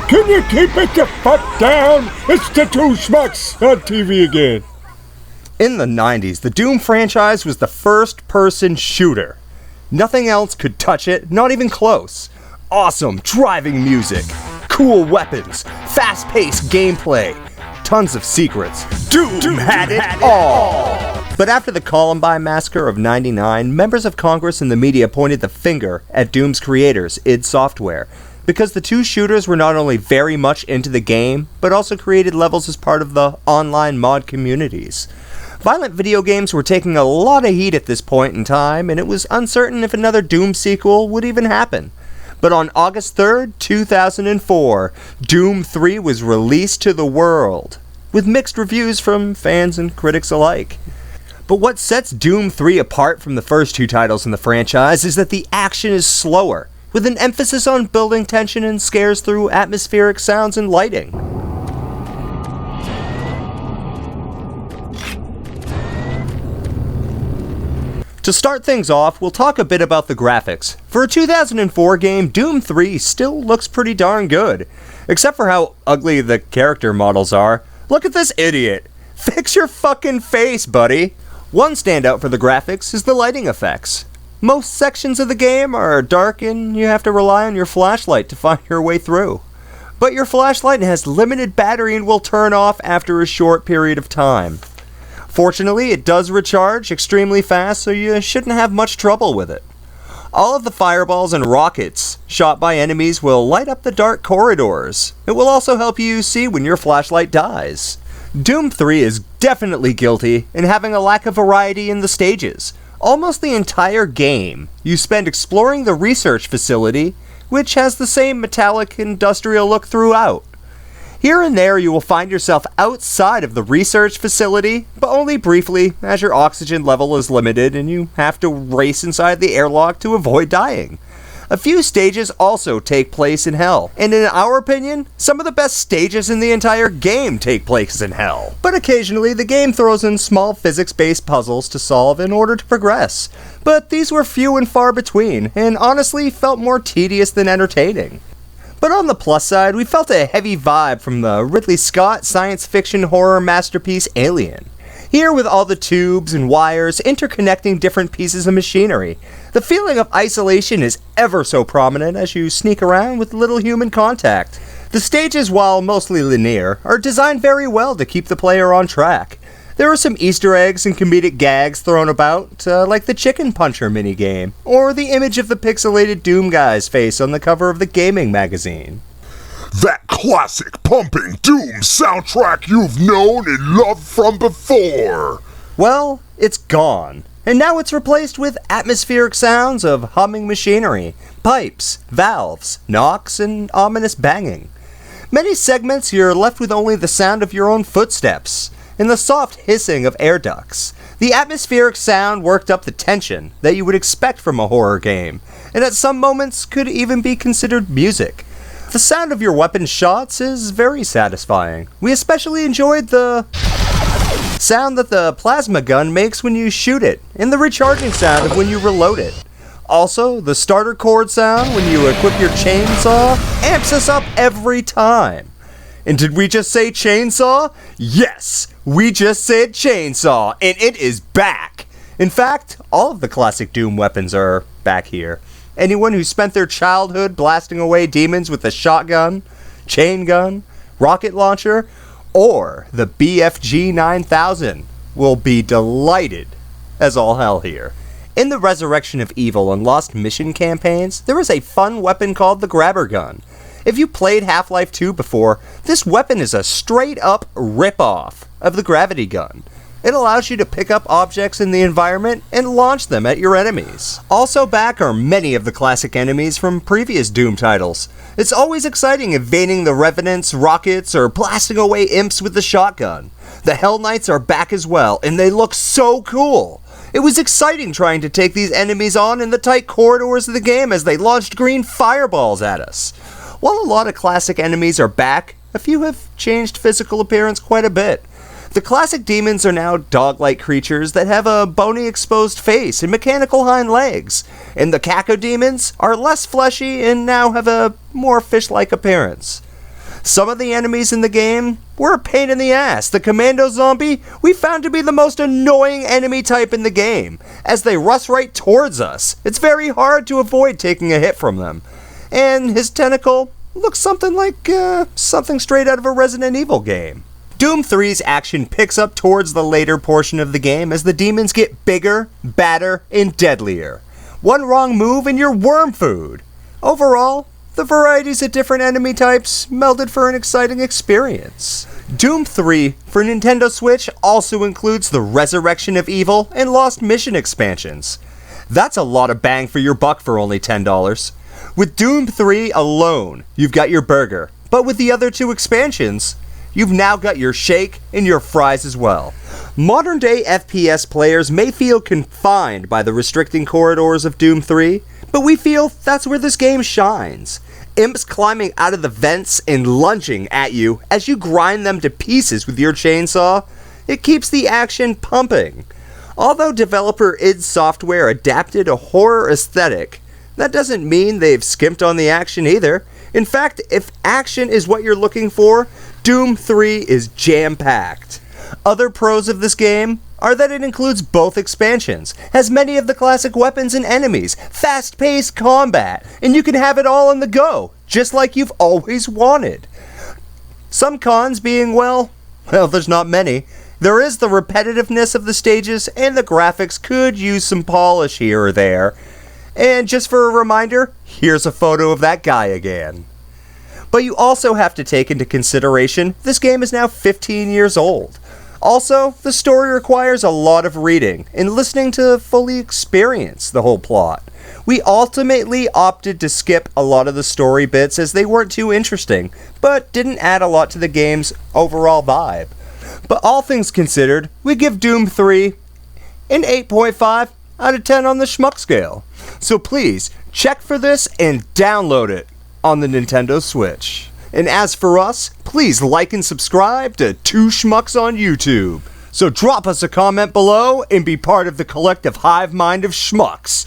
Can you keep it the fuck down? It's the two Schmucks on TV again. In the 90s, the Doom franchise was the first-person shooter. Nothing else could touch it, not even close. Awesome driving music, cool weapons, fast-paced gameplay, tons of secrets. Doom had it all! But after the Columbine Massacre of '99, members of Congress and the media pointed the finger at Doom's creators, id Software, because the two shooters were not only very much into the game, but also created levels as part of the online mod communities. Violent video games were taking a lot of heat at this point in time, and it was uncertain if another Doom sequel would even happen. But on August 3rd, 2004, Doom 3 was released to the world, with mixed reviews from fans and critics alike. But what sets Doom 3 apart from the first two titles in the franchise is that the action is slower, with an emphasis on building tension and scares through atmospheric sounds and lighting. To start things off, we'll talk a bit about the graphics. For a 2004 game, Doom 3 still looks pretty darn good. Except for how ugly the character models are. Look at this idiot! Fix your fucking face, buddy! One standout for the graphics is the lighting effects. Most sections of the game are dark and you have to rely on your flashlight to find your way through. But your flashlight has limited battery and will turn off after a short period of time. Fortunately, it does recharge extremely fast, so you shouldn't have much trouble with it. All of the fireballs and rockets shot by enemies will light up the dark corridors. It will also help you see when your flashlight dies. Doom 3 is definitely guilty in having a lack of variety in the stages. Almost the entire game, you spend exploring the research facility, which has the same metallic industrial look throughout. Here and there you will find yourself outside of the research facility, but only briefly, as your oxygen level is limited and you have to race inside the airlock to avoid dying. A few stages also take place in Hell, and in our opinion, some of the best stages in the entire game take place in Hell. But occasionally the game throws in small physics-based puzzles to solve in order to progress, but these were few and far between, and honestly felt more tedious than entertaining. But on the plus side, we felt a heavy vibe from the Ridley Scott science fiction horror masterpiece Alien. Here, with all the tubes and wires interconnecting different pieces of machinery, the feeling of isolation is ever so prominent as you sneak around with little human contact. The stages, while mostly linear, are designed very well to keep the player on track. There are some Easter eggs and comedic gags thrown about, like the chicken puncher minigame, or the image of the pixelated Doom guy's face on the cover of the gaming magazine. That classic pumping Doom soundtrack you've known and loved from before! Well, it's gone. And now it's replaced with atmospheric sounds of humming machinery, pipes, valves, knocks, and ominous banging. Many segments you're left with only the sound of your own footsteps, and the soft hissing of air ducts. The atmospheric sound worked up the tension that you would expect from a horror game, and at some moments could even be considered music. The sound of your weapon's shots is very satisfying. We especially enjoyed the sound that the plasma gun makes when you shoot it, and the recharging sound of when you reload it. Also, the starter cord sound when you equip your chainsaw amps us up every time. And did we just say chainsaw? Yes, we just said chainsaw, and it is back! In fact, all of the classic Doom weapons are back here. Anyone who spent their childhood blasting away demons with a shotgun, chain gun, rocket launcher, or the BFG 9000 will be delighted as all hell here. In the Resurrection of Evil and Lost Mission campaigns, there is a fun weapon called the Grabber Gun. If you played Half-Life 2 before, this weapon is a straight-up rip-off of the gravity gun. It allows you to pick up objects in the environment and launch them at your enemies. Also back are many of the classic enemies from previous Doom titles. It's always exciting evading the Revenants, rockets, or blasting away imps with the shotgun. The Hell Knights are back as well, and they look so cool. It was exciting trying to take these enemies on in the tight corridors of the game as they launched green fireballs at us. While a lot of classic enemies are back, a few have changed physical appearance quite a bit. The classic demons are now dog-like creatures that have a bony exposed face and mechanical hind legs, and the cacodemons are less fleshy and now have a more fish-like appearance. Some of the enemies in the game were a pain in the ass. The commando zombie we found to be the most annoying enemy type in the game, as they rush right towards us. It's very hard to avoid taking a hit from them. And his tentacle looks something like something straight out of a Resident Evil game. Doom 3's action picks up towards the later portion of the game as the demons get bigger, badder, and deadlier. One wrong move and you're worm food. Overall, the varieties of different enemy types melded for an exciting experience. Doom 3 for Nintendo Switch also includes the Resurrection of Evil and Lost Mission expansions. That's a lot of bang for your buck for only $10. With Doom 3 alone, you've got your burger, but with the other two expansions, you've now got your shake and your fries as well. Modern day FPS players may feel confined by the restricting corridors of Doom 3, but we feel that's where this game shines. Imps climbing out of the vents and lunging at you as you grind them to pieces with your chainsaw, it keeps the action pumping. Although developer id Software adapted a horror aesthetic, that doesn't mean they've skimped on the action either. In fact, if action is what you're looking for, Doom 3 is jam-packed. Other pros of this game are that it includes both expansions, has many of the classic weapons and enemies, fast-paced combat, and you can have it all on the go, just like you've always wanted. Some cons being, well, there's not many. There is the repetitiveness of the stages, and the graphics could use some polish here or there. And just for a reminder, here's a photo of that guy again. But you also have to take into consideration this game is now 15 years old. Also, the story requires a lot of reading and listening to fully experience the whole plot. We ultimately opted to skip a lot of the story bits as they weren't too interesting, but didn't add a lot to the game's overall vibe. But all things considered, we give Doom 3 an 8.5 out of 10 on the Schmuck scale. So please, check for this and download it on the Nintendo Switch. And as for us, please like and subscribe to Two Schmucks on YouTube. So drop us a comment below and be part of the collective hive mind of Schmucks.